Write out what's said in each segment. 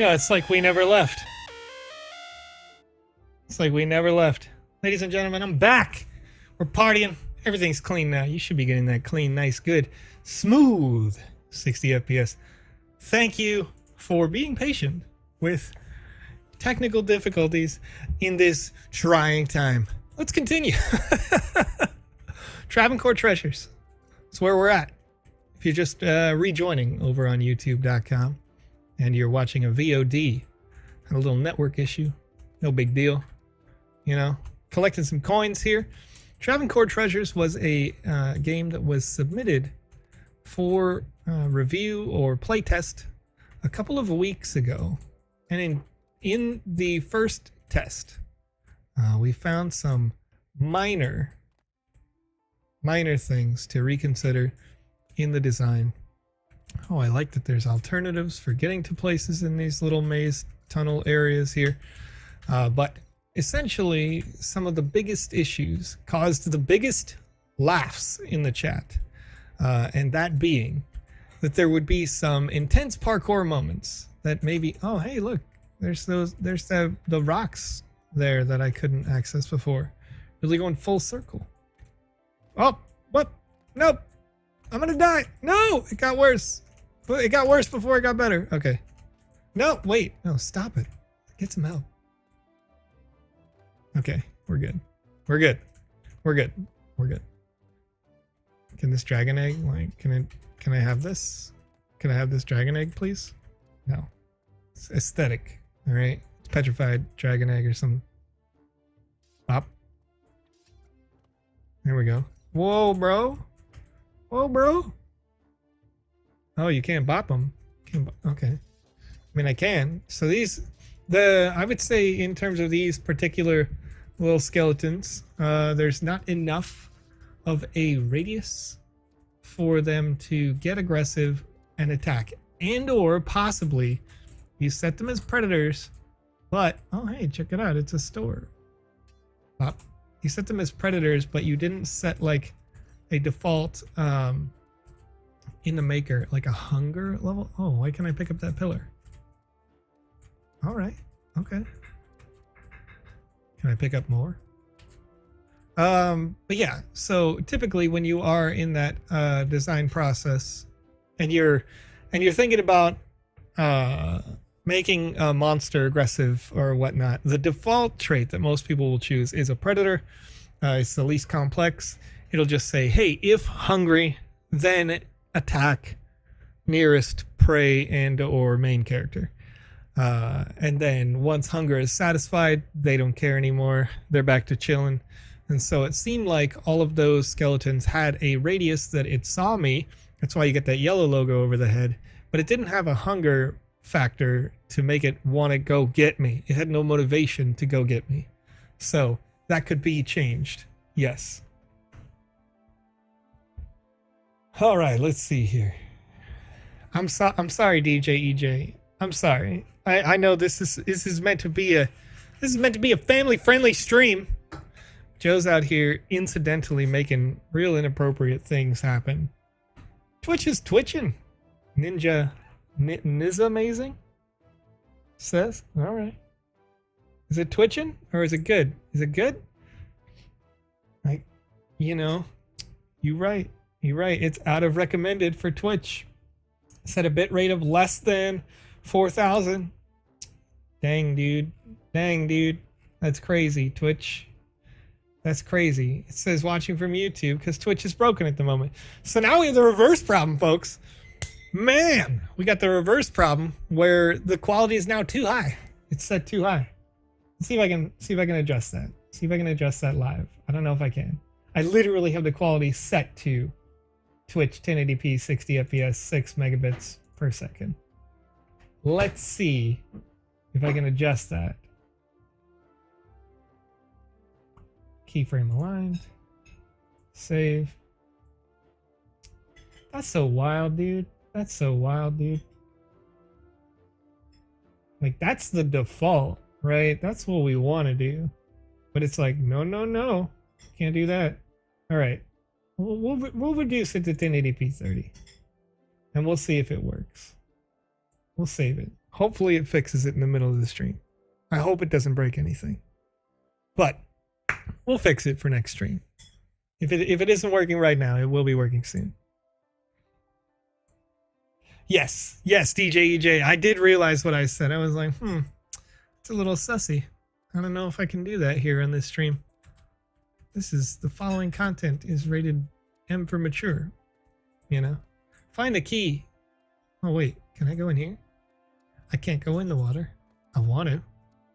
Yeah, it's like we never left. It's like we never left. Ladies and gentlemen, I'm back. We're partying. Everything's clean now. You should be getting that clean, nice, good, smooth 60 FPS. Thank you for being patient with technical difficulties in this trying time. Let's continue. Travancore Treasures. That's where we're at. If you're just rejoining over on youtube.com and you're watching a VOD, had a little network issue, no big deal. You know, collecting some coins here. Travancore Treasures was a game that was submitted for review or playtest a couple of weeks ago. And in the first test, we found some minor things to reconsider in the design. Oh, I like that there's alternatives for getting to places in these little maze tunnel areas here. But essentially, some of the biggest issues caused the biggest laughs in the chat. And that being that there would be some intense parkour moments that maybe, oh, hey, look, there's the rocks there that I couldn't access before. Really going full circle. Oh, what? Nope. I'm gonna die. No, it got worse. It got worse before it got better. Okay. No, wait. No, stop it. Get some help. Okay, we're good. We're good. We're good. We're good. Can this dragon egg, like, can I have this? Can I have this dragon egg, please? No. It's aesthetic. All right. It's petrified dragon egg or something. Pop. There we go. Whoa, bro. Whoa, bro. Oh, you can't bop them. Okay. I mean, I can. So I would say in terms of these particular little skeletons, there's not enough of a radius for them to get aggressive and attack, and or possibly you set them as predators, but oh, hey, check it out, it's a store. Pop. You set them as predators, but you didn't set like a default in the maker, like a hunger level. Oh, why can't I pick up that pillar? All right. Okay. Can I pick up more? But yeah, so typically when you are in that design process and you're thinking about making a monster aggressive or whatnot, the default trait that most people will choose is a predator. It's the least complex. It'll just say, hey, if hungry, then attack nearest prey and or main character. And then once hunger is satisfied, they don't care anymore. They're back to chilling. And so it seemed like all of those skeletons had a radius that it saw me. That's why you get that yellow logo over the head. But it didn't have a hunger factor to make it want to go get me. It had no motivation to go get me. So that could be changed. Yes. All right, let's see here. I'm sorry, DJ EJ. I'm sorry. I know this is meant to be a family-friendly stream. Joe's out here incidentally making real inappropriate things happen. Twitch is twitching. Ninja amazing says, all right. Is it twitching or is it good? Is it good? Like, you know, you're right. You're right. It's out of recommended for Twitch. Set a bit rate of less than 4,000. Dang, dude. Dang, dude. That's crazy, Twitch. That's crazy. It says watching from YouTube because Twitch is broken at the moment. So now we have the reverse problem, folks. Man, we got the reverse problem where the quality is now too high. It's set too high. Let's see if I can adjust that. See if I can adjust that live. I don't know if I can. I literally have the quality set to Twitch 1080p 60 FPS 6 megabits per second. Let's see if I can adjust that. Keyframe aligned. Save. That's so wild, dude. That's so wild, dude. Like, that's the default, right? That's what we want to do. But it's like, no, no, no. Can't do that. All right. We'll reduce it to 1080p 30. And we'll see if it works. We'll save it. Hopefully it fixes it in the middle of the stream. I hope it doesn't break anything. But we'll fix it for next stream. If it isn't working right now, it will be working soon. Yes, DJ EJ. I did realize what I said. I was like, it's a little sussy. I don't know if I can do that here on this stream. The following content is rated M for mature. You know? Find the key. Oh, wait. Can I go in here? I can't go in the water. I want to.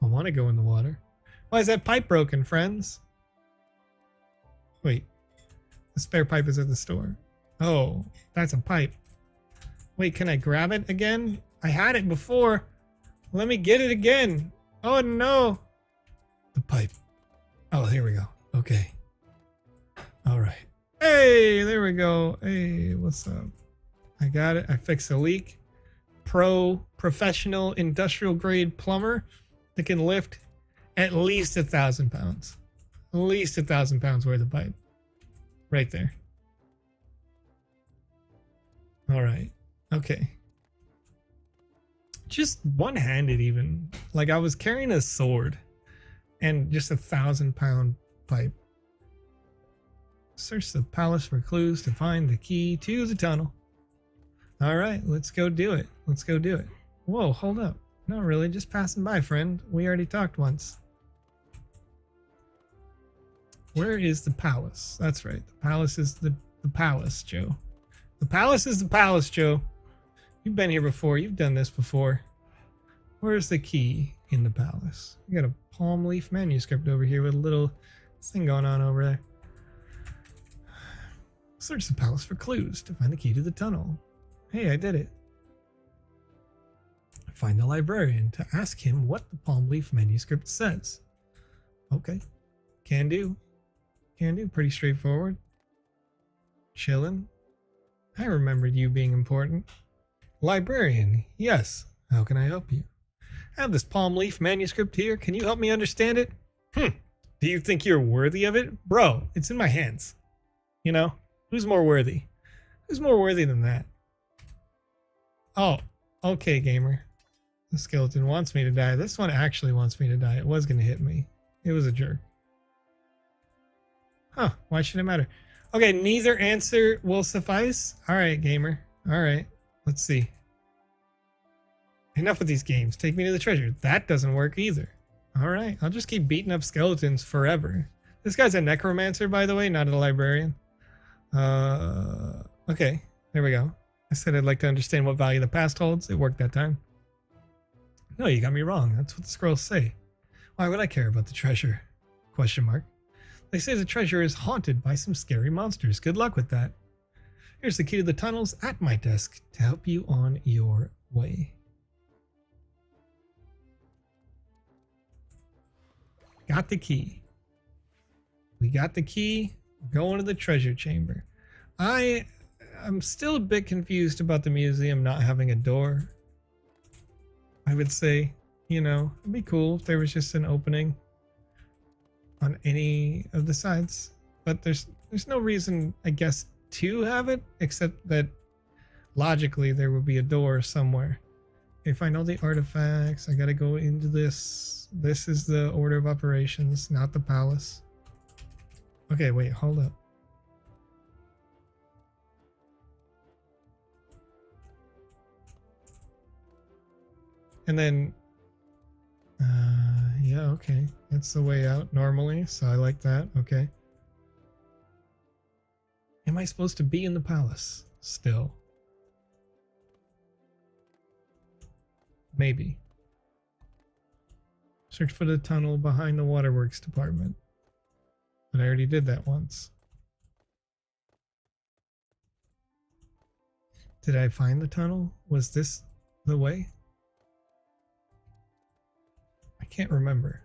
I want to go in the water. Why is that pipe broken, friends? Wait. The spare pipe is at the store. Oh, that's a pipe. Wait, can I grab it again? I had it before. Let me get it again. Oh, no. The pipe. Oh, here we go. Okay. All right. Hey, there we go. Hey, what's up? I got it. I fixed a leak. Professional industrial grade plumber that can lift at least 1,000 pounds. At least 1,000 pounds worth of pipe. Right there. All right. Okay. Just one-handed even. Like I was carrying a sword and just 1,000-pound pipe. Search the palace for clues to find the key to the tunnel. All right, let's go do it. Let's go do it. Whoa, hold up. Not really, just passing by, friend. We already talked once. Where is the palace? That's right. The palace is the palace, Joe. The palace is the palace, Joe. You've been here before. You've done this before. Where's the key in the palace? We got a palm leaf manuscript over here with a little thing going on over there. Search the palace for clues to find the key to the tunnel. Hey, I did it. Find the librarian to ask him what the palm leaf manuscript says. Okay. Can do. Can do. Pretty straightforward. Chillin'. I remembered you being important. Librarian. Yes. How can I help you? I have this palm leaf manuscript here. Can you help me understand it? Do you think you're worthy of it? Bro, it's in my hands. You know? Who's more worthy? Who's more worthy than that? Oh, okay, gamer. The skeleton wants me to die. This one actually wants me to die. It was going to hit me. It was a jerk. Huh, why should it matter? Okay, neither answer will suffice. All right, gamer. All right, let's see. Enough with these games. Take me to the treasure. That doesn't work either. All right, I'll just keep beating up skeletons forever. This guy's a necromancer, by the way, not a librarian. Okay, there we go. I said I'd like to understand what value the past holds. It worked that time. No, you got me wrong. That's what the scrolls say. Why would I care about the treasure? Question mark. They say the treasure is haunted by some scary monsters. Good luck with that. Here's the key to the tunnels at my desk to help you on your way. Got the key. We got the key. Going to the treasure chamber. I'm still a bit confused about the museum not having a door. I would say, you know, it'd be cool if there was just an opening on any of the sides. But there's no reason, I guess, to have it, except that logically there would be a door somewhere. Okay, find all the artifacts. I gotta go into this. This is the order of operations, not the palace. Okay, wait, hold up. And then, yeah, okay. That's the way out normally, so I like that. Okay. Am I supposed to be in the palace still? Maybe. Search for the tunnel behind the waterworks department. But I already did that once. Did I find the tunnel? Was this the way? I can't remember.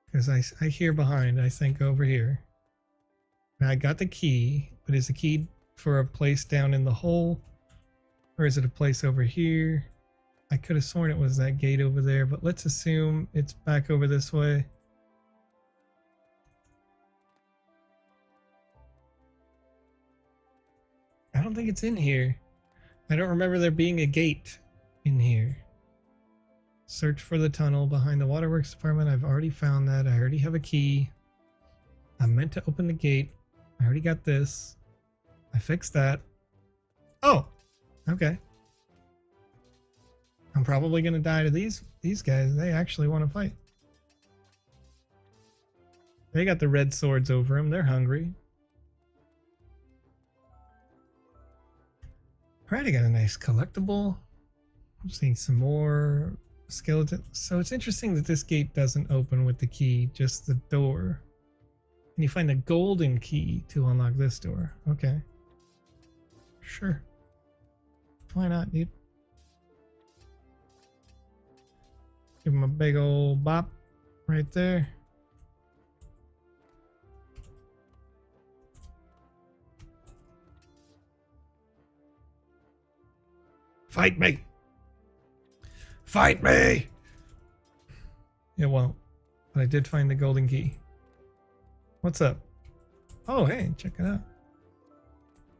Because I hear behind, I think over here. And I got the key, but is the key for a place down in the hole? Or is it a place over here? I could have sworn it was that gate over there, but let's assume it's back over this way. I don't think it's in here. I don't remember there being a gate in here. Search for the tunnel behind the waterworks department. I've already found that. I already have a key. I meant to open the gate. I already got this. I fixed that. Oh, okay. I'm probably gonna die to these guys. They actually want to fight. They got the red swords over them. They're hungry. Alright, I got a nice collectible. I'm seeing some more skeletons. So it's interesting that this gate doesn't open with the key, just the door. And you find the golden key to unlock this door. Okay. Sure. Why not, dude? Give him a big old bop right there. Fight me! Fight me! It won't. But I did find the golden key. What's up? Oh, hey, check it out.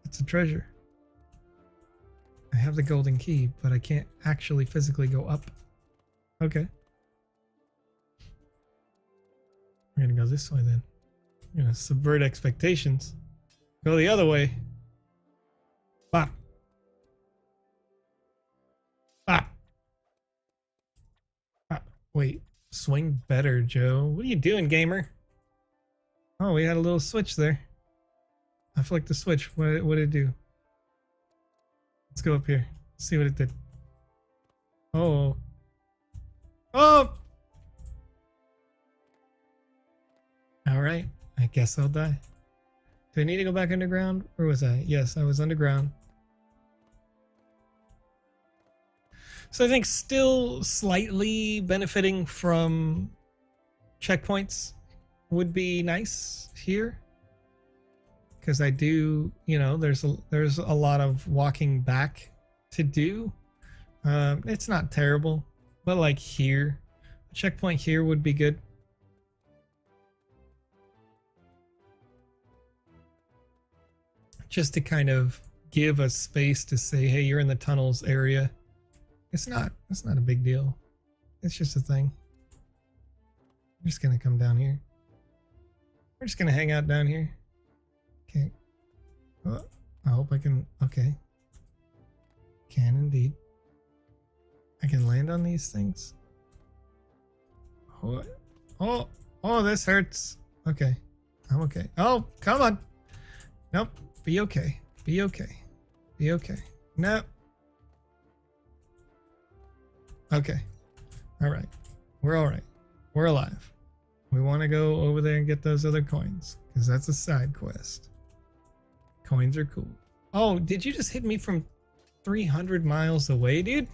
It's a treasure. I have the golden key, but I can't actually physically go up. Okay. We're gonna go this way then. We're gonna subvert expectations. Go the other way. Bop. Bop. Bop. Wait. Swing better, Joe. What are you doing, gamer? Oh, we had a little switch there. I flicked the switch. What did it do? Let's go up here. See what it did. Oh. Oh! Alright. I guess I'll die. Do I need to go back underground? Where was I? Yes, I was underground. So I think still slightly benefiting from checkpoints would be nice here. Because I do, you know, there's a lot of walking back to do. It's not terrible, but like here, a checkpoint here would be good. Just to kind of give us space to say, hey, you're in the tunnels area. It's not a big deal. It's just a thing. I'm just gonna come down here. We're just gonna hang out down here. Okay. Oh, I hope I can. Okay. Can indeed. I can land on these things. Oh, this hurts. Okay. I'm okay. Oh, come on. Nope. Be okay. Be okay. Be okay. No. Okay. All right. We're all right. We're alive. We want to go over there and get those other coins because that's a side quest. Coins are cool. Oh, did you just hit me from 300 miles away, dude?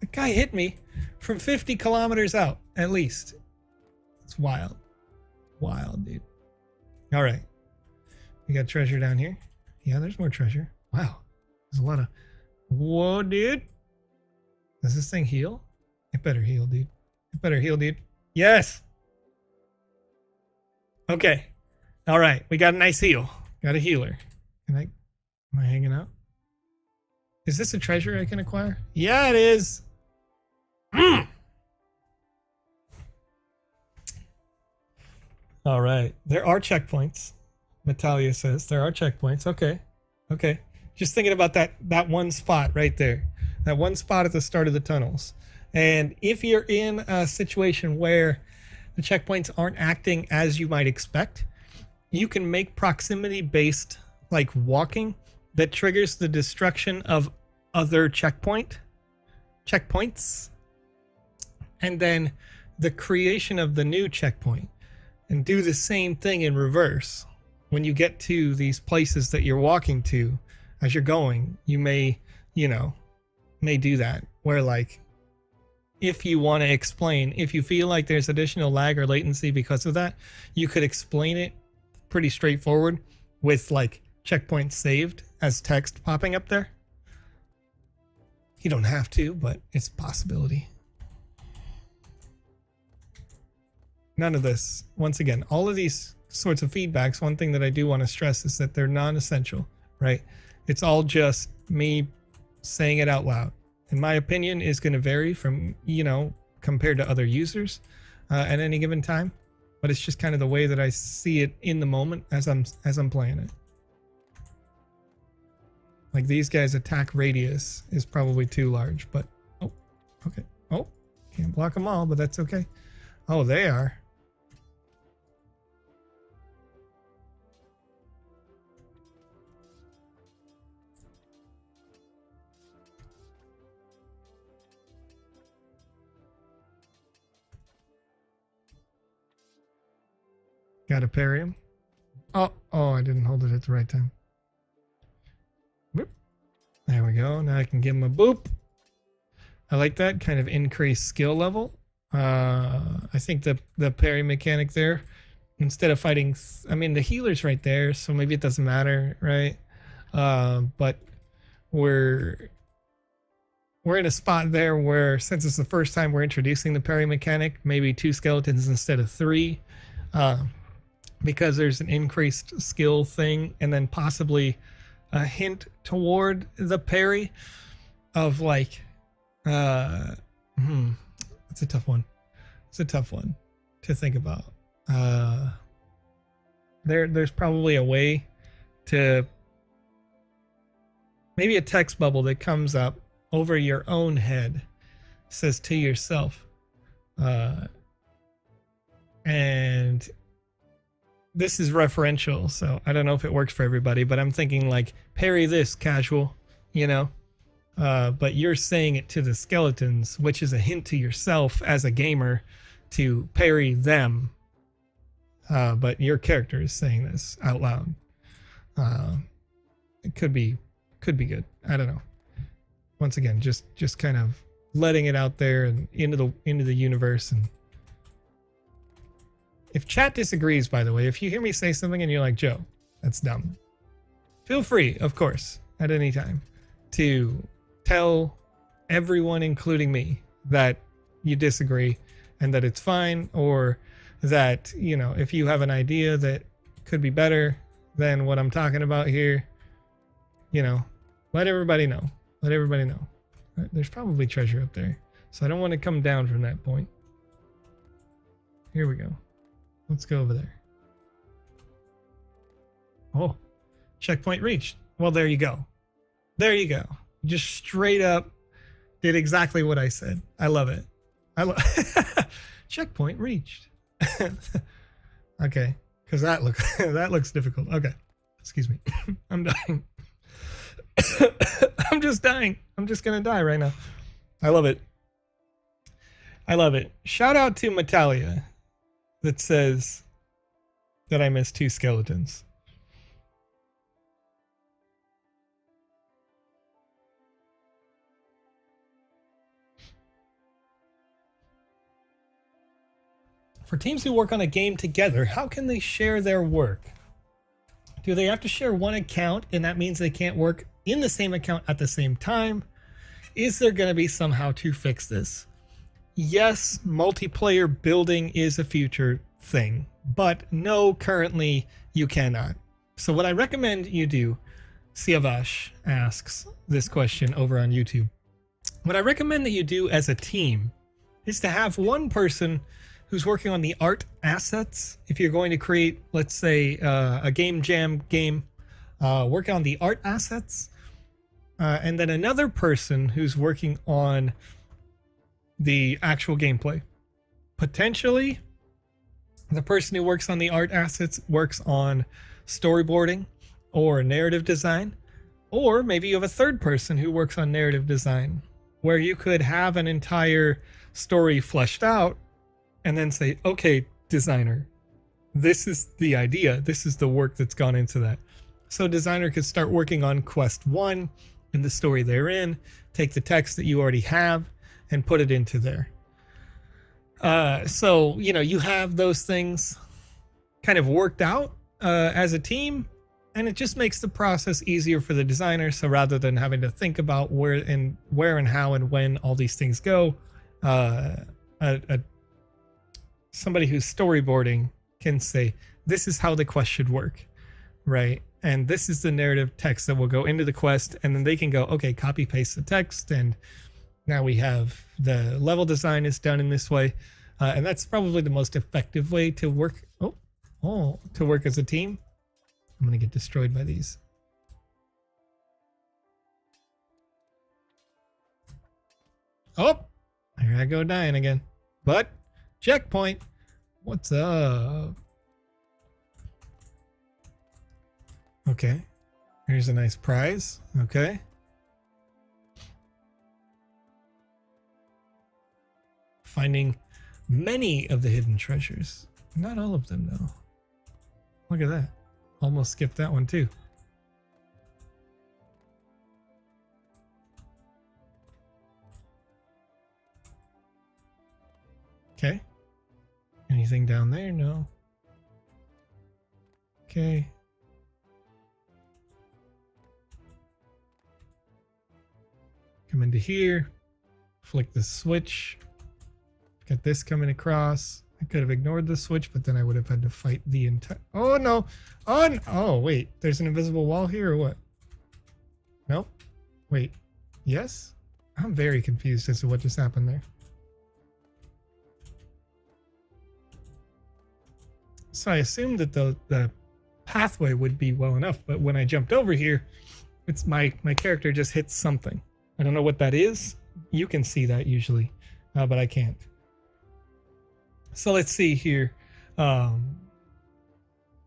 The guy hit me from 50 kilometers out, at least. It's wild. Wild, dude. All right. We got treasure down here. Yeah, there's more treasure. Wow. There's a lot of... Whoa, dude. Does this thing heal? It better heal, dude. It better heal, dude. Yes! Okay. All right. We got a nice heal. Got a healer. Am I hanging out? Is this a treasure I can acquire? Yeah, it is. All right. There are checkpoints. Natalia says there are checkpoints. Okay. Okay. Just thinking about that one spot right there. That one spot at the start of the tunnels. And if you're in a situation where the checkpoints aren't acting as you might expect, you can make proximity based like walking that triggers the destruction of other checkpoints, and then the creation of the new checkpoint, and do the same thing in reverse. When you get to these places that you're walking to as you're going, you may do that, where like if you want to explain, if you feel like there's additional lag or latency because of that, you could explain it pretty straightforward with like checkpoints saved as text popping up there. You don't have to, but it's a possibility. None of this, once again, all of these sorts of feedbacks, one thing that I do want to stress is that they're non-essential, right? It's all just me saying it out loud in my opinion, is going to vary from, compared to other users at any given time. But it's just kind of the way that I see it in the moment as I'm playing it. Like these guys' attack radius is probably too large, but oh, okay. Oh, can't block them all, but that's okay. Oh, they are. Gotta parry him. Oh, I didn't hold it at the right time. Whoop. There we go. Now I can give him a boop. I like that kind of increased skill level. I think the parry mechanic there, instead of fighting, I mean, the healer's right there, so maybe it doesn't matter, right? But we're in a spot there where, since it's the first time we're introducing the parry mechanic, maybe 2 skeletons instead of 3. Because there's an increased skill thing, and then possibly a hint toward the parry of like, it's a tough one. It's a tough one to think about. There's probably a way to, maybe a text bubble that comes up over your own head, says to yourself, and this is referential, so I don't know if it works for everybody, but I'm thinking like, parry this, casual, but you're saying it to the skeletons, which is a hint to yourself as a gamer to parry them. But your character is saying this out loud. It could be good. I don't know. Once again, just kind of letting it out there and into the universe. And if chat disagrees, by the way, if you hear me say something and you're like, Joe, that's dumb, feel free, of course, at any time to tell everyone, including me, that you disagree and that it's fine, or that, if you have an idea that could be better than what I'm talking about here, let everybody know. Let everybody know. There's probably treasure up there, so I don't want to come down from that point. Here we go. Let's go over there. Oh, checkpoint reached. Well, there you go. There you go. Just straight up did exactly what I said. I love it. Checkpoint reached. Okay, because that looks difficult. Okay, excuse me. I'm dying. I'm just dying. I'm just gonna die right now. I love it. I love it. Shout out to Metalia that says that I missed 2 skeletons. For teams who work on a game together, how can they share their work? Do they have to share one account, and that means they can't work in the same account at the same time? Is there going to be somehow to fix this? Yes, multiplayer building is a future thing, but no, currently you cannot. So what I recommend you do, Siavash asks this question over on YouTube. What I recommend that you do as a team is to have one person who's working on the art assets. If you're going to create, let's say, a game jam game, working on the art assets, and then another person who's working on the actual gameplay. Potentially, the person who works on the art assets works on storyboarding or narrative design, or maybe you have a third person who works on narrative design, where you could have an entire story fleshed out and then say, okay, designer, this is the idea, this is the work that's gone into that. So designer could start working on quest 1 and the story therein, take the text that you already have and put it into there. So, you have those things kind of worked out as a team, and it just makes the process easier for the designer. So rather than having to think about where and how and when all these things go, somebody who's storyboarding can say, this is how the quest should work, right? And this is the narrative text that will go into the quest, and then they can go, okay, copy paste the text and Now we have the level design is done in this way. And that's probably the most effective way to work. To work as a team. I'm going to get destroyed by these. Oh, here I go dying again. But checkpoint. What's up? Okay. Here's a nice prize. Okay. Finding many of the hidden treasures. Not all of them, though. Look at that. Almost skipped that one, too. Okay. Anything down there? No. Okay. Come into here. Flick the switch. Got this coming across. I could have ignored the switch, but then I would have had to fight the entire... Oh, no. Oh, wait. There's an invisible wall here or what? Nope. Wait. Yes? I'm very confused as to what just happened there. So I assumed that the pathway would be well enough, but when I jumped over here, it's my character just hits something. I don't know what that is. You can see that usually, but I can't. So let's see here.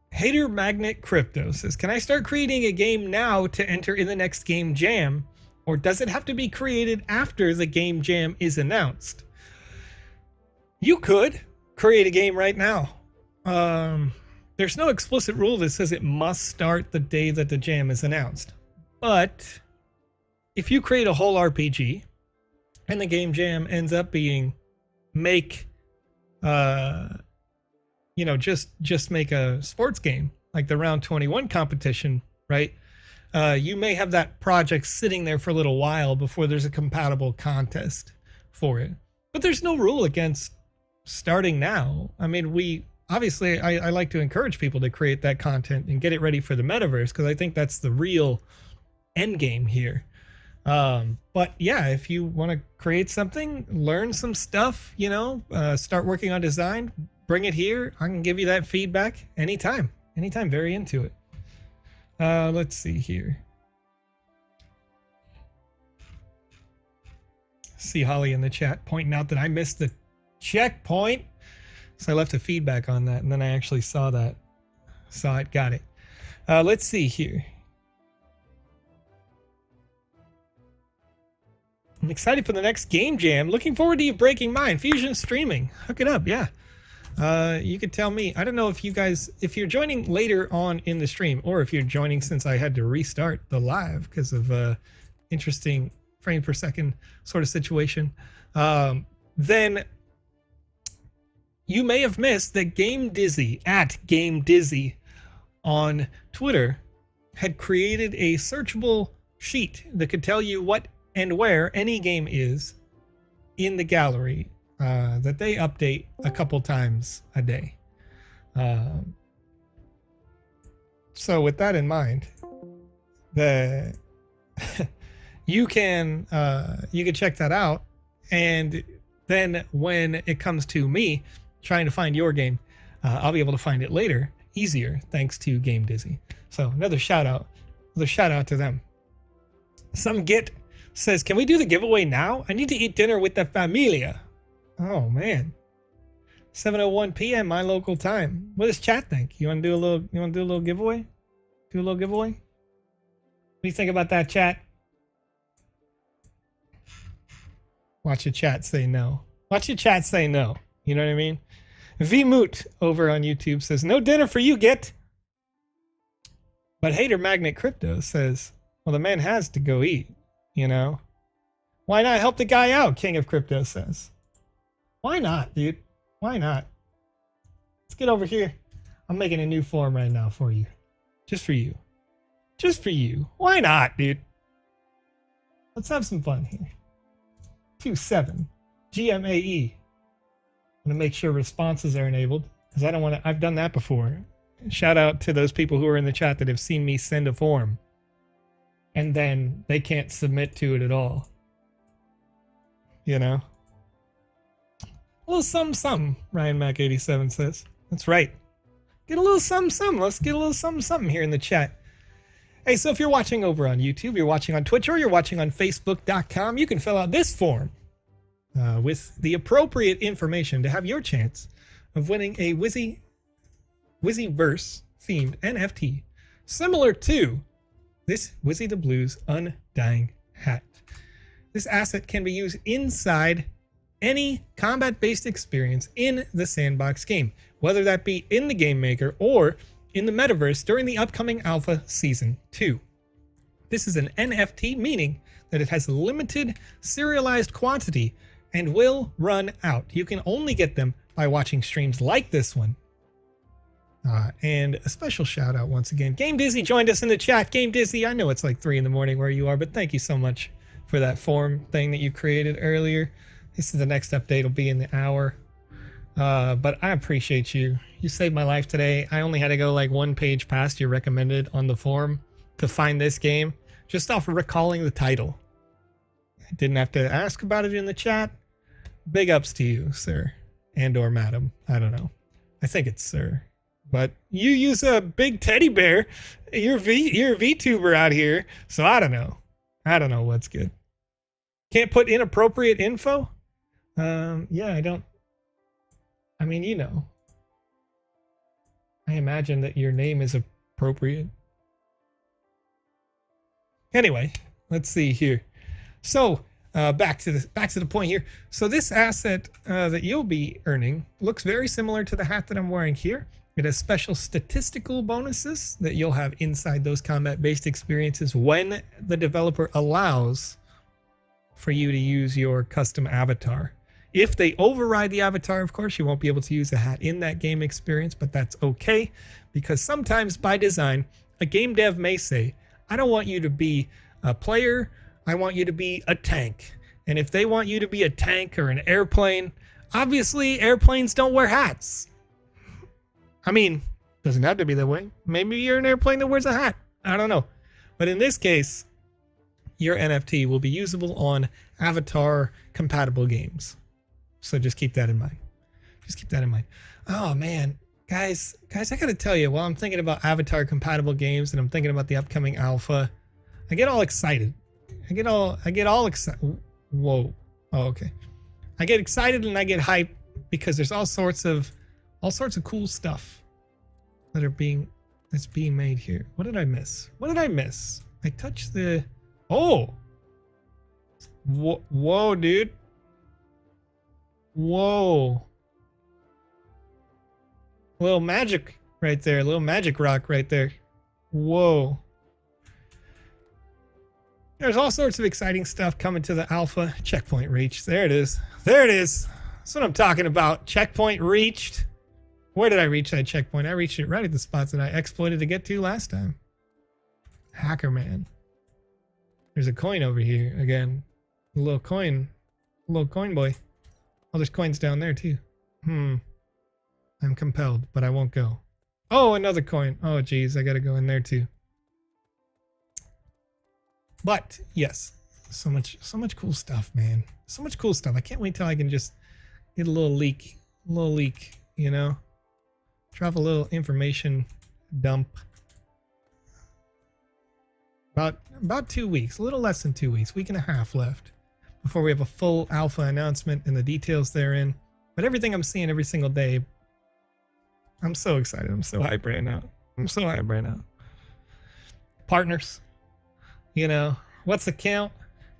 Hater Magnet Crypto says, can I start creating a game now to enter in the next game jam? Or does it have to be created after the game jam is announced? You could create a game right now. There's no explicit rule that says it must start the day that the jam is announced. But if you create a whole RPG and the game jam ends up being just make a sports game like the round 21 competition, right? You may have that project sitting there for a little while before there's a compatible contest for it. But there's no rule against starting now. I mean, obviously I like to encourage people to create that content and get it ready for the metaverse, because I think that's the real end game here. But yeah, if you want to create something, learn some stuff, start working on design, bring it here. I can give you that feedback anytime, very into it. Let's see here. See Holly in the chat pointing out that I missed the checkpoint. So I left a feedback on that, and then I actually saw it, got it. Let's see here. I'm excited for the next game jam. Looking forward to you breaking mine. Fusion streaming. Hook it up, yeah. You could tell me. I don't know if you're joining later on in the stream, or if you're joining since I had to restart the live because of interesting frame per second sort of situation. Then you may have missed that Game Dizzy at Game Dizzy on Twitter had created a searchable sheet that could tell you what and where any game is in the gallery that they update a couple times a day. So with that in mind, you can check that out, and then when it comes to me trying to find your game, I'll be able to find it later easier thanks to Game Dizzy. So another shout out to them. Some Git says, can we do the giveaway now? I need to eat dinner with the familia. Oh man. 7:01 p.m. my local time. What does chat think? You want to do a little giveaway? Do a little giveaway? What do you think about that, chat? Watch your chat say no. Watch your chat say no. You know what I mean? VMoot over on YouTube says, no dinner for you, Git. But Hater Magnet Crypto says, well, the man has to go eat. Why not help the guy out? King of Crypto says. Why not, dude? Why not? Let's get over here. I'm making a new form right now for you. Just for you. Just for you. Why not, dude? Let's have some fun here. 2.7 GMAE. I'm gonna make sure responses are enabled, because I don't want to. I've done that before. Shout out to those people who are in the chat that have seen me send a form and then they can't submit to it at all. you know. A little something, Ryan Mac 87 says. That's right. Get a little something. Let's get a little something here in the chat. Hey, so if you're watching over on YouTube, you're watching on Twitch, or you're watching on Facebook.com, you can fill out this form with the appropriate information to have your chance of winning a Wizzyverse themed NFT similar to this Wizzy the Blues Undying hat. This asset can be used inside any combat-based experience in the Sandbox game, whether that be in the Game Maker or in the Metaverse during the upcoming Alpha Season 2. This is an NFT, meaning that it has a limited serialized quantity and will run out. You can only get them by watching streams like this one. And a special shout out once again. Game Dizzy joined us in the chat. Game Dizzy, I know it's like 3 in the morning where you are, but thank you so much for that form thing that you created earlier. This is the next update, will be in the hour. But I appreciate you. You saved my life today. I only had to go like 1 page past your recommended on the forum to find this game, just off of recalling the title. I didn't have to ask about it in the chat. Big ups to you, sir. And or madam. I don't know. I think it's sir. But you use a big teddy bear. You're a VTuber out here. So I don't know. I don't know what's good. Can't put inappropriate info? Yeah, I don't. I mean, you know. I imagine that your name is appropriate. Anyway, let's see here. So, back to the point here. So this asset that you'll be earning looks very similar to the hat that I'm wearing here. It has special statistical bonuses that you'll have inside those combat-based experiences when the developer allows for you to use your custom avatar. If they override the avatar, of course, you won't be able to use a hat in that game experience, but that's okay, because sometimes by design, a game dev may say, I don't want you to be a player, I want you to be a tank. And if they want you to be a tank or an airplane, obviously airplanes don't wear hats. I mean, doesn't have to be that way. Maybe you're an airplane that wears a hat. I don't know. But in this case, your NFT will be usable on avatar compatible games. So just keep that in mind. Just keep that in mind. Oh man, guys, I gotta tell you, while I'm thinking about avatar compatible games and I'm thinking about the upcoming alpha, I get all excited. I get all excited. Whoa. Oh, okay. I get excited and I get hyped because there's all sorts of cool stuff that's being made here. What did I miss? What did I miss? I touched the... Oh! Whoa, dude. Whoa. A little magic right there. A little magic rock right there. Whoa. There's all sorts of exciting stuff coming to the alpha. Checkpoint reached. There it is. There it is. That's what I'm talking about. Checkpoint reached. Where did I reach that checkpoint? I reached it right at the spots that I exploited to get to last time. Hacker man. There's a coin over here again. A little coin. A little coin boy. Oh, there's coins down there too. I'm compelled, but I won't go. Oh, another coin. Oh, geez. I got to go in there too. But yes, so much cool stuff, man. So much cool stuff. I can't wait till I can just get a little leak, you know, drop a little information dump. About 2 weeks, a little less than 2 weeks, week and a half left before we have a full alpha announcement and the details therein. But everything I'm seeing every single day, I'm so excited. I'm so hyped right now. Partners. You know, what's the count?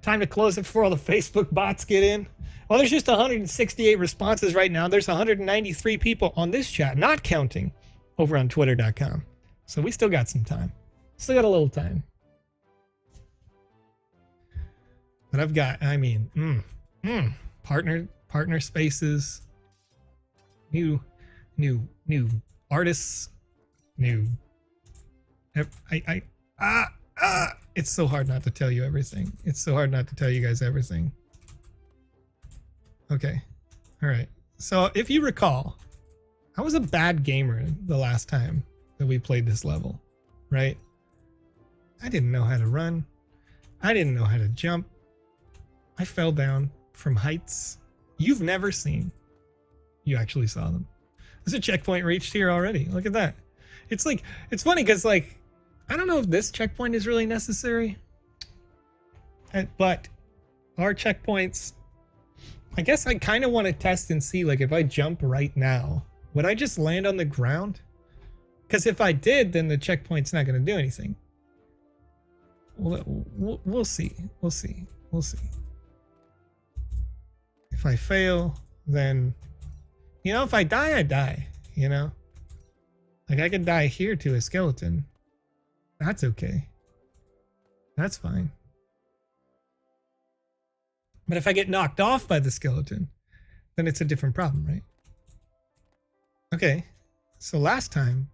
Time to close it before all the Facebook bots get in. Well, there's just 168 responses right now. There's 193 people on this chat, not counting over on twitter.com. So we still got some time. Still got a little time. But I've got, I mean, partner spaces, new artists, it's so hard not to tell you everything. It's so hard not to tell you guys everything. Okay. All right. So if you recall, I was a bad gamer the last time that we played this level, right? I didn't know how to run. I didn't know how to jump. I fell down from heights you've never seen. You actually saw them. There's a checkpoint reached here already. Look at that. It's like, it's funny because like, I don't know if this checkpoint is really necessary, but our checkpoints, I guess I kind of want to test and see, like, if I jump right now, would I just land on the ground? Because if I did, then the checkpoint's not going to do anything. We'll see. We'll see. We'll see. If I fail, then, you know, if I die, I die, you know? Like, I could die here to a skeleton. That's okay. That's fine. But if I get knocked off by the skeleton, then it's a different problem, right? Okay. So last time...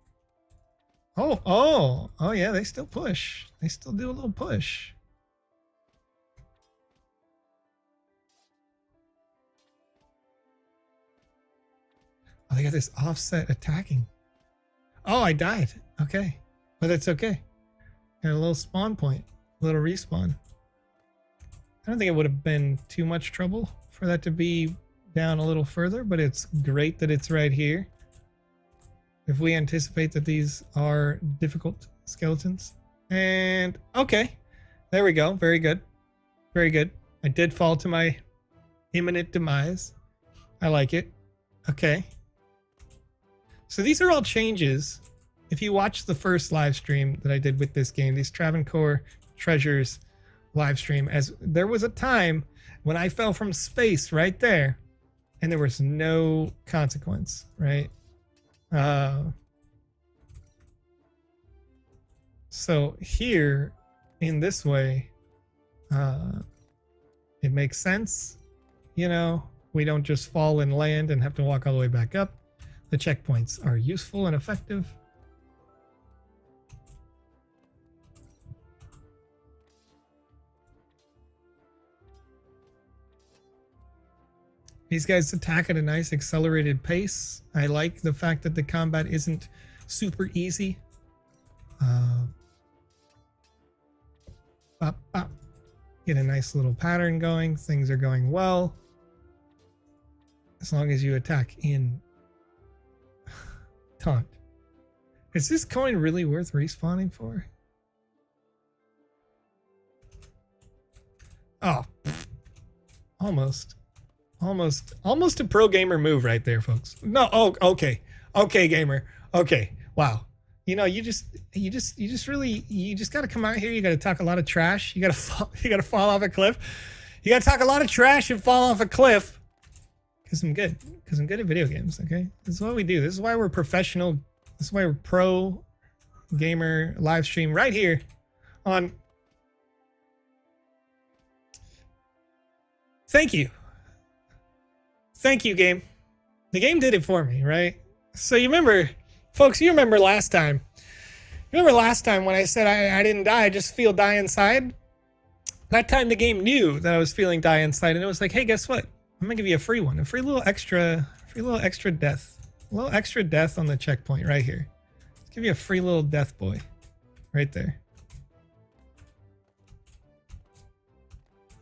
Oh yeah, they still push. They still do a little push. Oh, they got this offset attacking. Oh, I died. Okay. But that's okay. Got a little spawn point. A little respawn. I don't think it would have been too much trouble for that to be down a little further, but it's great that it's right here. If we anticipate that these are difficult skeletons. And okay. There we go. Very good. Very good. I did fall to my imminent demise. I like it. Okay. So these are all changes. If you watch the first live stream that I did with this game, these Travancore Treasures live stream, as there was a time when I fell from space right there and there was no consequence, right? So here in this way, it makes sense. You know, we don't just fall and land and have to walk all the way back up. The checkpoints are useful and effective. These guys attack at a nice accelerated pace. I like the fact that the combat isn't super easy. Bop, bop. Get a nice little pattern going. Things are going well. As long as you attack in taunt. Is this coin really worth respawning for? Oh, almost a pro gamer move right there, folks. No, oh, okay, gamer, okay, wow. You know, you just got to come out here. You got to talk a lot of trash. You got to fall off a cliff. You got to talk a lot of trash and fall off a cliff. Because I'm good at video games. Okay, this is what we do. This is why we're professional. This is why we're pro gamer live stream right here on. Thank you, game. The game did it for me, right? So you remember, folks, you remember last time. Remember last time when I said I didn't die, I just feel die inside? That time the game knew that I was feeling die inside, and it was like, hey, guess what? I'm gonna give you a free one, a free little extra death. A little extra death on the checkpoint right here. Let's give you a free little death boy. Right there.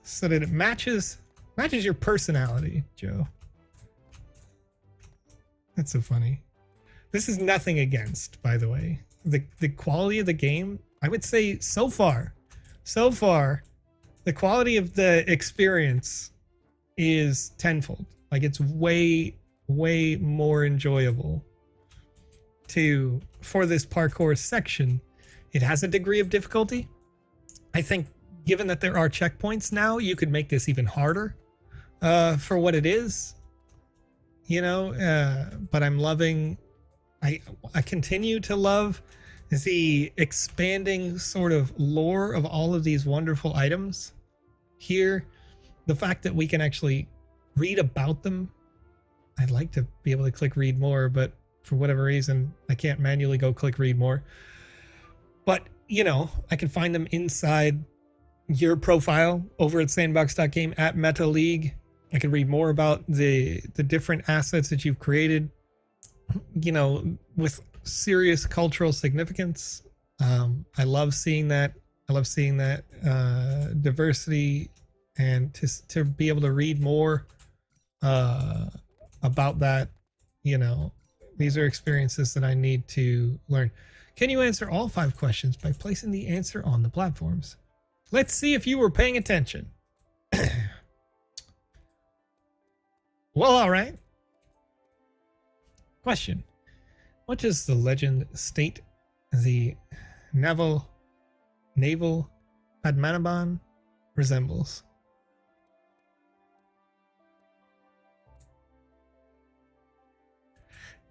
So that it matches your personality, Joe. That's so funny. This is nothing against, by the way. The quality of the game, I would say so far, the quality of the experience is tenfold. Like, it's way more enjoyable for this parkour section. It has a degree of difficulty. I think given that there are checkpoints now, you could make this even harder for what it is, you know. But I'm loving, I continue to love the expanding sort of lore of all of these wonderful items here. The fact that we can actually read about them. I'd like to be able to click read more, but for whatever reason, I can't manually go click read more. But, you know, I can find them inside your profile over at sandbox.game at Meta League. I can read more about the different assets that you've created, you know, with serious cultural significance. I love seeing that. I love seeing that diversity and to be able to read more about that. You know, these are experiences that I need to learn. Can you answer all 5 questions by placing the answer on the platforms? Let's see if you were paying attention. Well, all right. Question. What does the legend state the naval Padmanabhan resembles?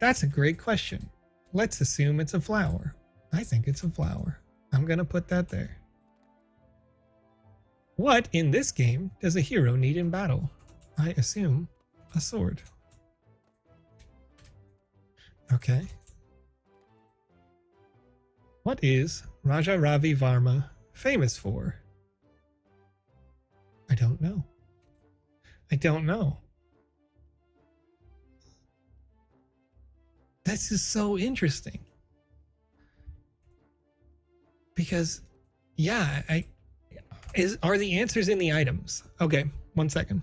That's a great question. Let's assume it's a flower. I think it's a flower. I'm gonna put that there. What in this game does a hero need in battle? I assume a sword. Okay. What is Raja Ravi Varma famous for? I don't know. I don't know. This is so interesting. Because, yeah, are the answers in the items? Okay, 1 second.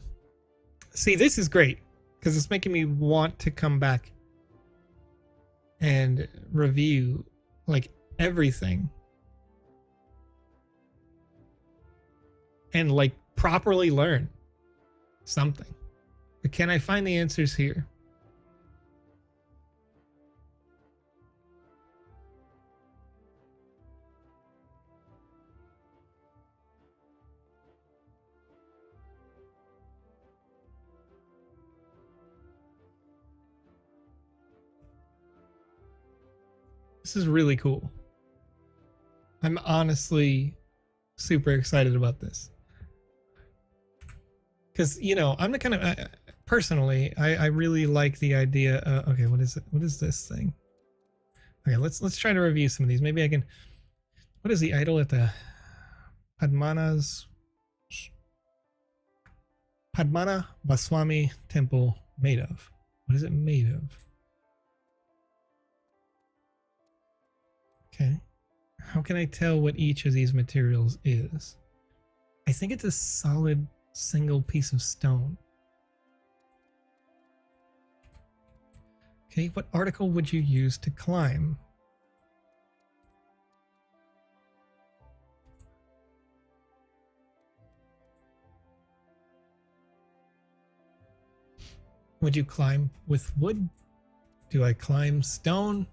See, this is great because it's making me want to come back and review like everything and like properly learn something. But can I find the answers here? This is really cool. I'm honestly super excited about this. Because, you know, I'm the kind of, personally, I really like the idea. Okay, what is it? What is this thing? Okay, let's try to review some of these. Maybe I can, what is the idol at the Padmana Baswami temple made of? What is it made of? Okay. How can I tell what each of these materials is? I think it's a solid single piece of stone. Okay, what article would you use to climb? Would you climb with wood? Do I climb stone?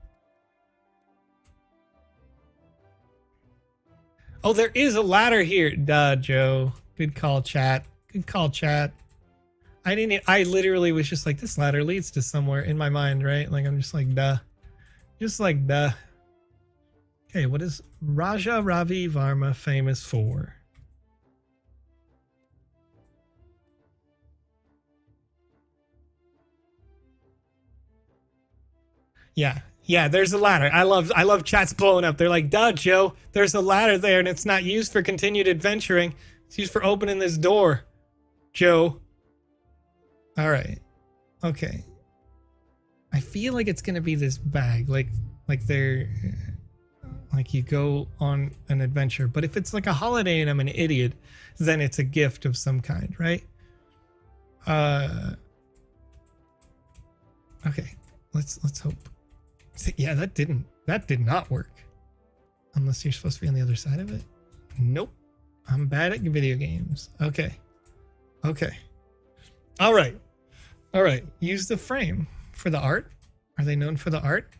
Oh, there is a ladder here. Duh, Joe. Good call, chat. Good call, chat. I literally was just like, this ladder leads to somewhere in my mind, right? Like, I'm just like, duh. Just like, duh. Okay, what is Raja Ravi Varma famous for? Yeah, there's a ladder. I love chats blowing up. They're like, duh, Joe, there's a ladder there and it's not used for continued adventuring. It's used for opening this door, Joe. All right. Okay. I feel like it's going to be this bag, like they're like you go on an adventure, but if it's like a holiday and I'm an idiot, then it's a gift of some kind, right? Okay. Let's hope. Yeah, that did not work. Unless you're supposed to be on the other side of it. Nope. I'm bad at video games. Okay. Okay. All right. All right. Use the frame for the art. Are they known for the art?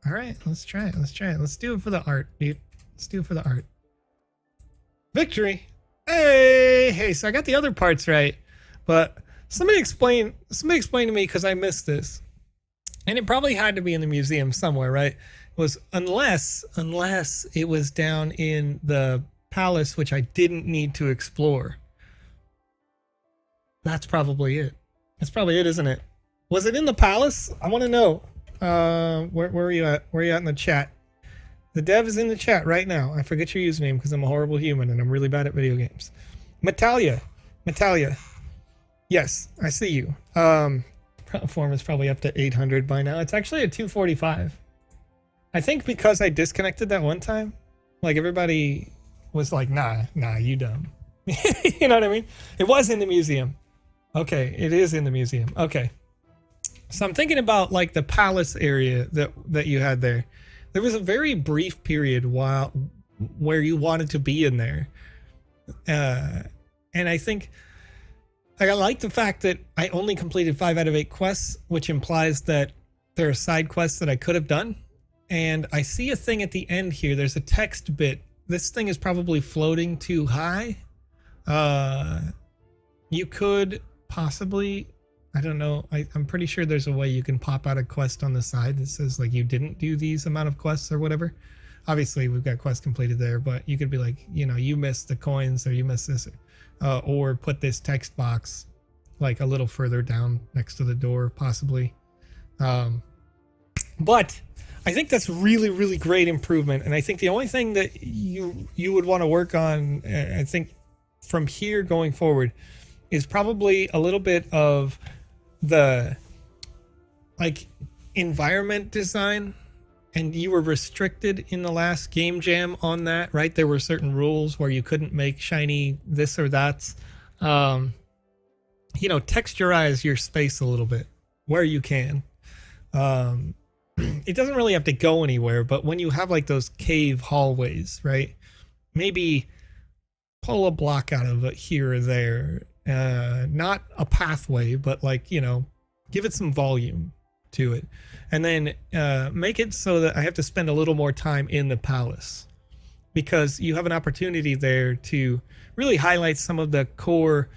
All right. Let's try it. Let's try it. Let's do it for the art, dude. Let's do it for the art. Victory. Hey, so I got the other parts right, but somebody explain to me because I missed this. And it probably had to be in the museum somewhere, right? It was unless it was down in the palace, which I didn't need to explore. That's probably it. That's probably it, isn't it? Was it in the palace? I want to know. Where are you at? Where are you at in the chat? The dev is in the chat right now. I forget your username because I'm a horrible human and I'm really bad at video games. Metalia. Yes, I see you. Form is probably up to 800 by now. It's actually at 245. I think because I disconnected that one time, like everybody was like, nah, you dumb. You know what I mean? It was in the museum. Okay, it is in the museum. Okay. So I'm thinking about like the palace area that you had there. There was a very brief period where you wanted to be in there. And I think I like the fact that I only completed 5 out of 8 quests, which implies that there are side quests that I could have done. And I see a thing at the end here. There's a text bit. This thing is probably floating too high. You could possibly, I don't know. I'm pretty sure there's a way you can pop out a quest on the side that says like you didn't do these amount of quests or whatever. Obviously, we've got quests completed there, but you could be like, you know, you missed the coins or you missed this, or put this text box like a little further down next to the door, possibly. But I think that's really, really great improvement. And I think the only thing that you would want to work on, I think from here going forward, is probably a little bit of the like environment design. And you were restricted in the last game jam on that, right? There were certain rules where you couldn't make shiny this or that. You know, texturize your space a little bit where you can. It doesn't really have to go anywhere, but when you have like those cave hallways, right? Maybe pull a block out of it here or there. Not a pathway, but like, you know, give it some volume to it. And then make it so that I have to spend a little more time in the palace, because you have an opportunity there to really highlight some of the core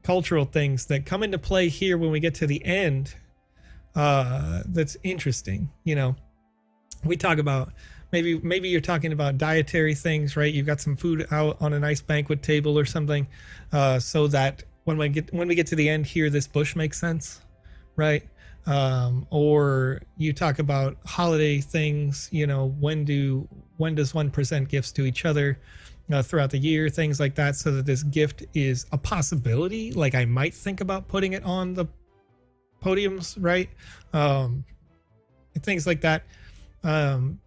cultural things that come into play here when we get to the end. That's interesting. You know, we talk about maybe you're talking about dietary things, right? You've got some food out on a nice banquet table or something, so that when we get to the end here, this bush makes sense, right? Or you talk about holiday things, you know, when does one present gifts to each other throughout the year, things like that, so that this gift is a possibility. Like I might think about putting it on the podiums, right? Things like that.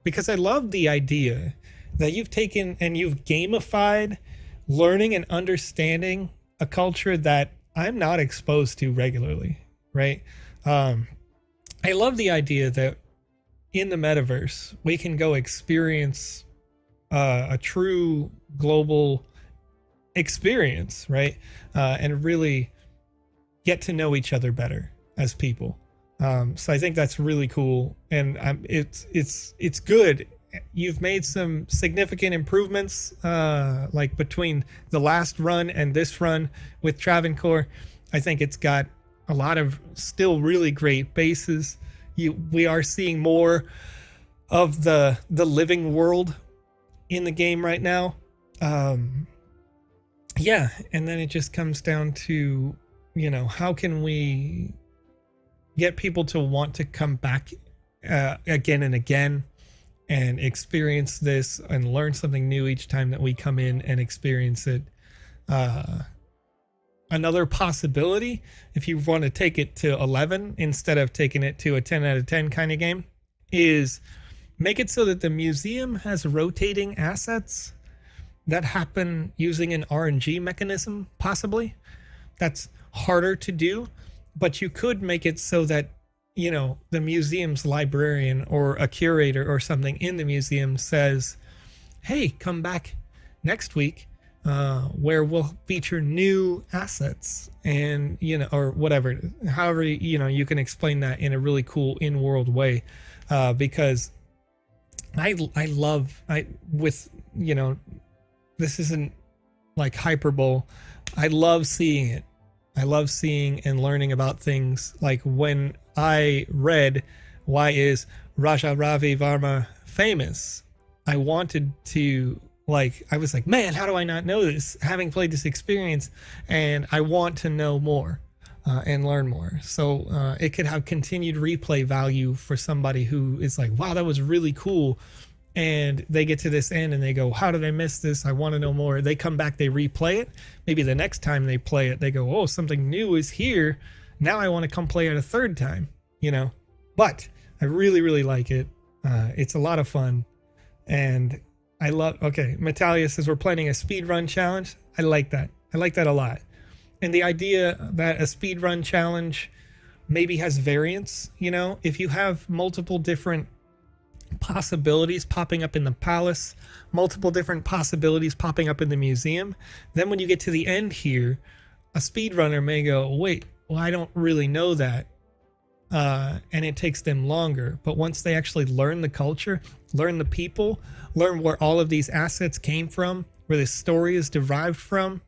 Because I love the idea that you've taken and you've gamified learning and understanding a culture that I'm not exposed to regularly, right? I love the idea that in the metaverse, we can go experience a true global experience, right? And really get to know each other better as people. So I think that's really cool. And it's good. You've made some significant improvements, like between the last run and this run with Travancore. I think it's got a lot of still really great bases. We are seeing more of the living world in the game right now. Yeah, and then it just comes down to, you know, how can we get people to want to come back again and again and experience this and learn something new each time that we come in and experience it. Another possibility, if you want to take it to 11 instead of taking it to a 10 out of 10 kind of game, is make it so that the museum has rotating assets that happen using an RNG mechanism, possibly. That's harder to do, but you could make it so that, you know, the museum's librarian or a curator or something in the museum says, hey, come back next week, where we'll feature new assets, and, you know, or whatever, however, you know, you can explain that in a really cool in-world way, because I love, with, you know, this isn't like hyperbole. I love seeing it. I love seeing and learning about things. Like when I read, why is Raja Ravi Varma famous? I wanted to, like, I was like, man, how do I not know this? Having played this experience, and I want to know more and learn more. So it could have continued replay value for somebody who is like, wow, that was really cool. And they get to this end and they go, how did I miss this? I want to know more. They come back, they replay it. Maybe the next time they play it, they go, oh, something new is here. Now I want to come play it a third time, you know. But I really, really like it. It's a lot of fun. And I love, okay, Metalia says we're planning a speed run challenge. I like that. I like that a lot. And the idea that a speedrun challenge maybe has variance, you know, if you have multiple different possibilities popping up in the palace, multiple different possibilities popping up in the museum, then when you get to the end here, a speedrunner may go, wait, well, I don't really know that. And it takes them longer. But once they actually learn the culture, learn the people, learn where all of these assets came from, where this story is derived from,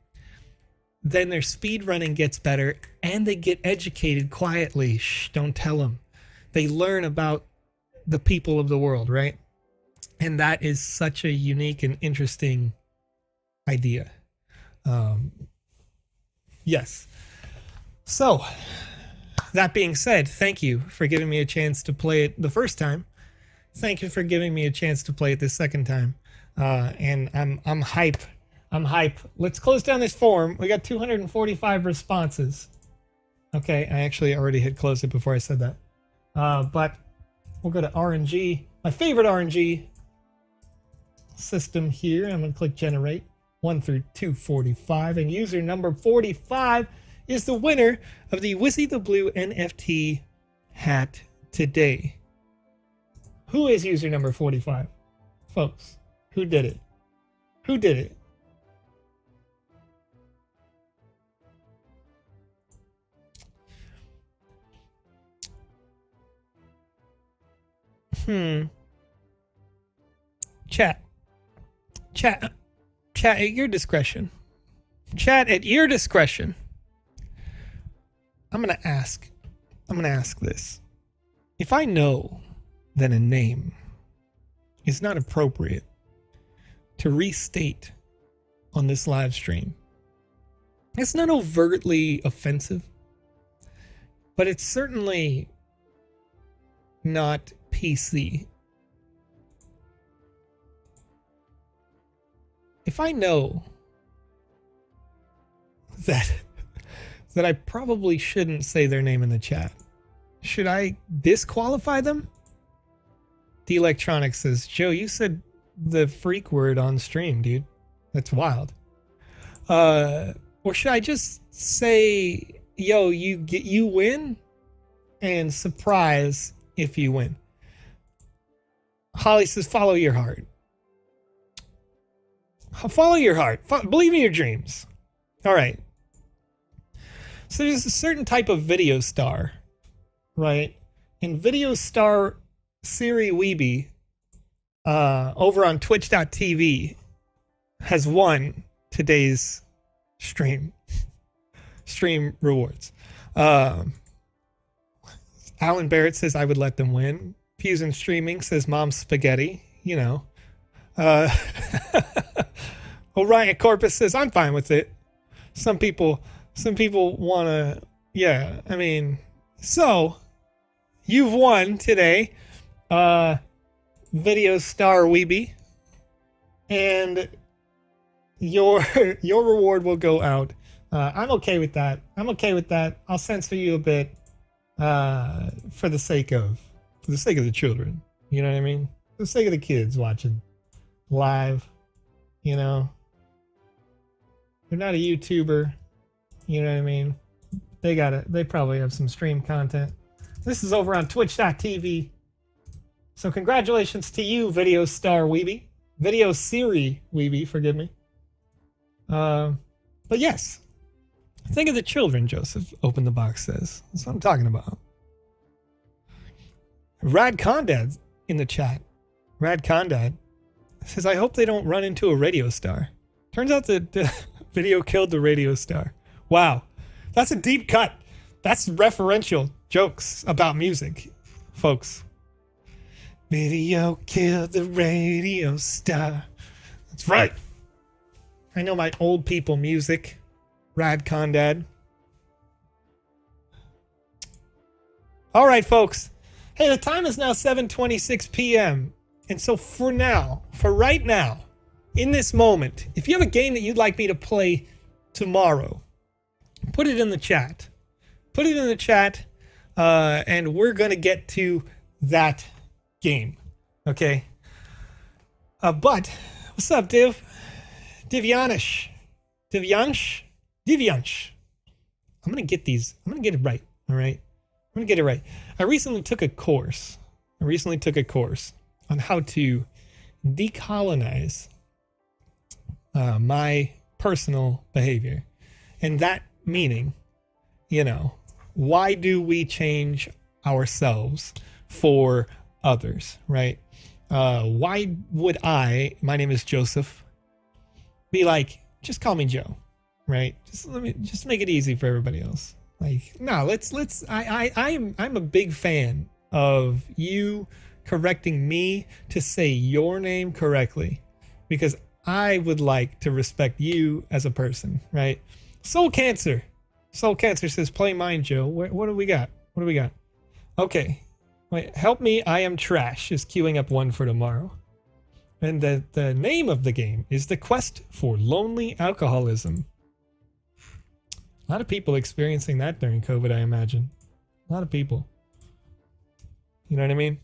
then their speedrunning gets better and they get educated quietly. Shh, don't tell them. They learn about the people of the world, right? And that is such a unique and interesting idea. Yes. So, that being said, thank you for giving me a chance to play it the first time. Thank you for giving me a chance to play it the second time. And I'm hype. I'm hype. Let's close down this forum. We got 245 responses. Okay, I actually already hit close it before I said that. But we'll go to RNG. My favorite RNG system here. I'm going to click generate. 1 through 245. And user number 45 is the winner of the Wizzy the Blue NFT hat today. Who is user number 45? Folks, who did it? Who did it? Chat at your discretion. Chat at your discretion. I'm gonna ask this. If I know that a name is not appropriate to restate on this live stream, it's not overtly offensive, but it's certainly not PC. If I know that I probably shouldn't say their name in the chat, should I disqualify them? The Electronic says, Joe, you said the freak word on stream, dude. That's wild. Or should I just say, yo, you win, and surprise if you win? Holly says, follow your heart. Follow your heart. Believe in your dreams. All right. So there's a certain type of video star, right? And video star Siri Weeby over on twitch.tv has won today's stream rewards. Alan Barrett says, I would let them win. Fusion Streaming says, Mom's spaghetti, you know. Orion Corpus says, I'm fine with it. Some people want to, yeah, I mean, so you've won today, Video Star Weeby, and your reward will go out. I'm okay with that. I'll censor you a bit, for the sake of the children. You know what I mean? For the sake of the kids watching live, you know. They're not a YouTuber, you know what I mean? They probably have some stream content. This is over on twitch.tv. So congratulations to you, Video Star Weeby. Video Siri Weeby, forgive me. But yes, think of the children, Joseph. Open the Box says. That's what I'm talking about. Rad Condad in the chat. Rad Condad says, I hope they don't run into a radio star. Turns out that the video killed the radio star. Wow. That's a deep cut. That's referential jokes about music, folks. Video killed the radio star. That's right. I know my old people music. Rad Condad. All right, folks. Hey, the time is now 7:26 p.m. And so for right now, in this moment, if you have a game that you'd like me to play tomorrow, put it in the chat. Put it in the chat, and we're going to get to that game. Okay? But, what's up, Divyansh? Deviansh. I'm gonna get these. I'm gonna get it right. All right. I'm gonna get it right. I recently took a course on how to decolonize my personal behavior, and that meaning, why do we change ourselves for others, right? Why would my name is Joseph, be like, just call me Joe, right? Just make it easy for everybody else. Like, no, I'm a big fan of you correcting me to say your name correctly, because I would like to respect you as a person, right? Soul Cancer says, play mine, Joe. What do we got? Okay. Wait, help me, I am trash is queuing up one for tomorrow. And the name of the game is The Quest for Lonely Alcoholism. A lot of people experiencing that during COVID, I imagine. A lot of people. You know what I mean?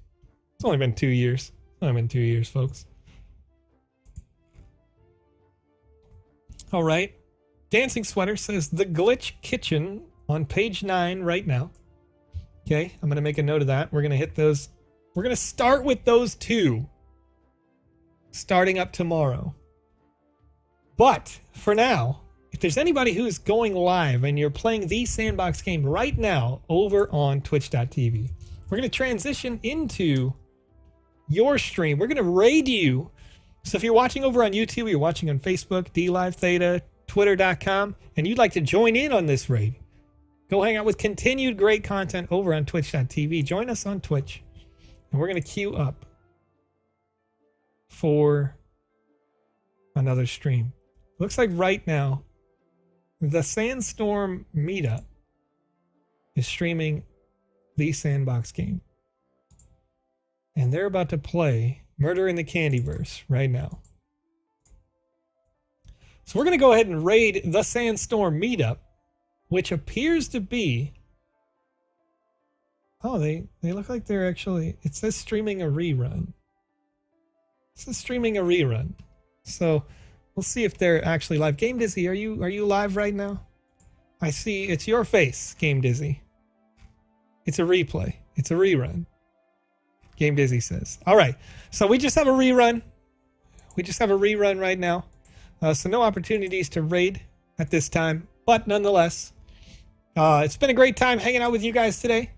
It's only been 2 years. Folks. All right. Dancing Sweater says The Glitch Kitchen on page 9 right now. Okay, I'm going to make a note of that. We're going to hit those. We're going to start with those two starting up tomorrow. But for now, if there's anybody who is going live and you're playing the Sandbox game right now over on twitch.tv, we're going to transition into your stream. We're going to raid you. So if you're watching over on YouTube, you're watching on Facebook, DLive Theta, Twitter.com, and you'd like to join in on this raid, go hang out with continued great content over on twitch.tv. Join us on Twitch, and we're going to queue up for another stream. Looks like right now, the Sandstorm Meetup is streaming the Sandbox game. And they're about to play Murder in the Candyverse right now. So we're going to go ahead and raid the Sandstorm Meetup, which appears to be... Oh, they look like they're actually... It says streaming a rerun. So we'll see if they're actually live. Game Dizzy, are you live right now? I see it's your face, Game Dizzy. It's a replay. It's a rerun. Game Dizzy says. All right. So we just have a rerun. Right now. So no opportunities to raid at this time. But nonetheless, it's been a great time hanging out with you guys today.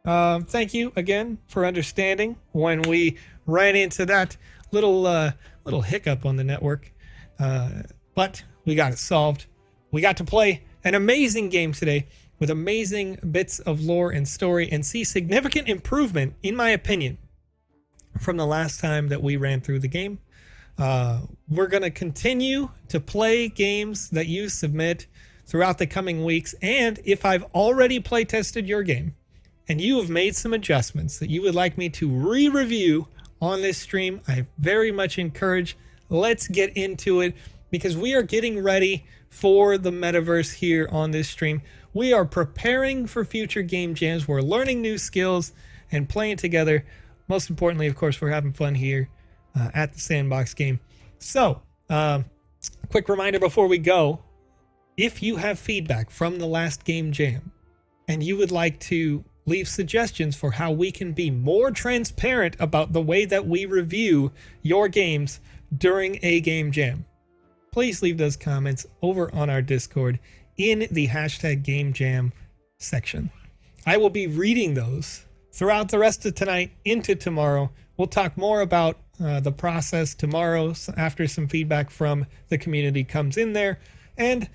Thank you again for understanding when we ran into that little hiccup on the network. But we got it solved. We got to play an amazing game today with amazing bits of lore and story and see significant improvement, in my opinion, from the last time that we ran through the game. We're going to continue to play games that you submit throughout the coming weeks. And if I've already play tested your game and you have made some adjustments that you would like me to re-review on this stream, I very much encourage, let's get into it, because we are getting ready for the metaverse here on this stream. We are preparing for future game jams. We're learning new skills and playing together. Most importantly, of course, we're having fun here at the Sandbox game. So, quick reminder before we go, if you have feedback from the last game jam and you would like to leave suggestions for how we can be more transparent about the way that we review your games during a game jam, please leave those comments over on our Discord in the #GameJam section. I will be reading those throughout the rest of tonight into tomorrow. We'll talk more about the process tomorrow after some feedback from the community comes in there. And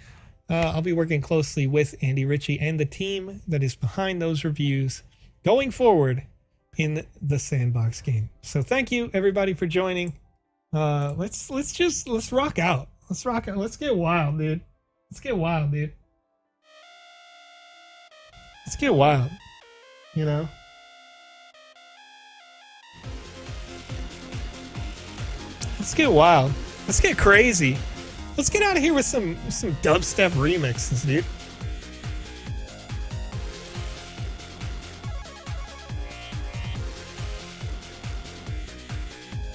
I'll be working closely with Andy Ritchie and the team that is behind those reviews going forward in the Sandbox game. So thank you everybody for joining. Let's rock out. Let's get wild, dude. Let's get wild, you know? Let's get wild. Let's get crazy. Let's get out of here with some dubstep remixes, dude.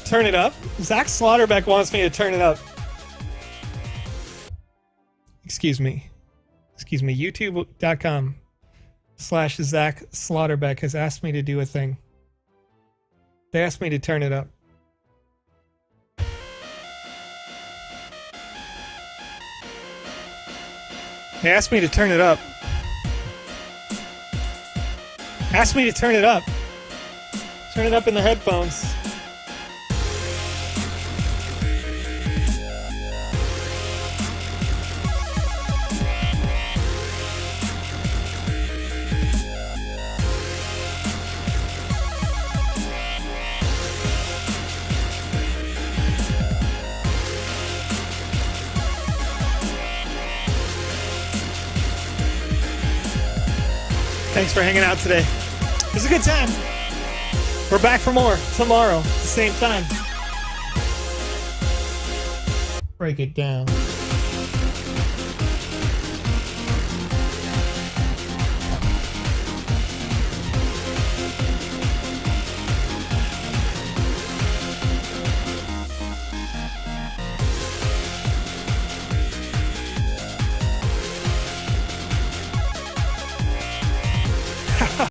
Turn it up. Zach Slaughterbeck wants me to turn it up. Excuse me. excuse me, youtube.com/Zach Slaughterbeck has asked me to do a thing. They asked me to turn it up. They asked me to turn it up. Asked me to turn it up. Turn it up in the headphones. Thanks for hanging out today. It was a good time. We're back for more tomorrow at the same time. Break it down.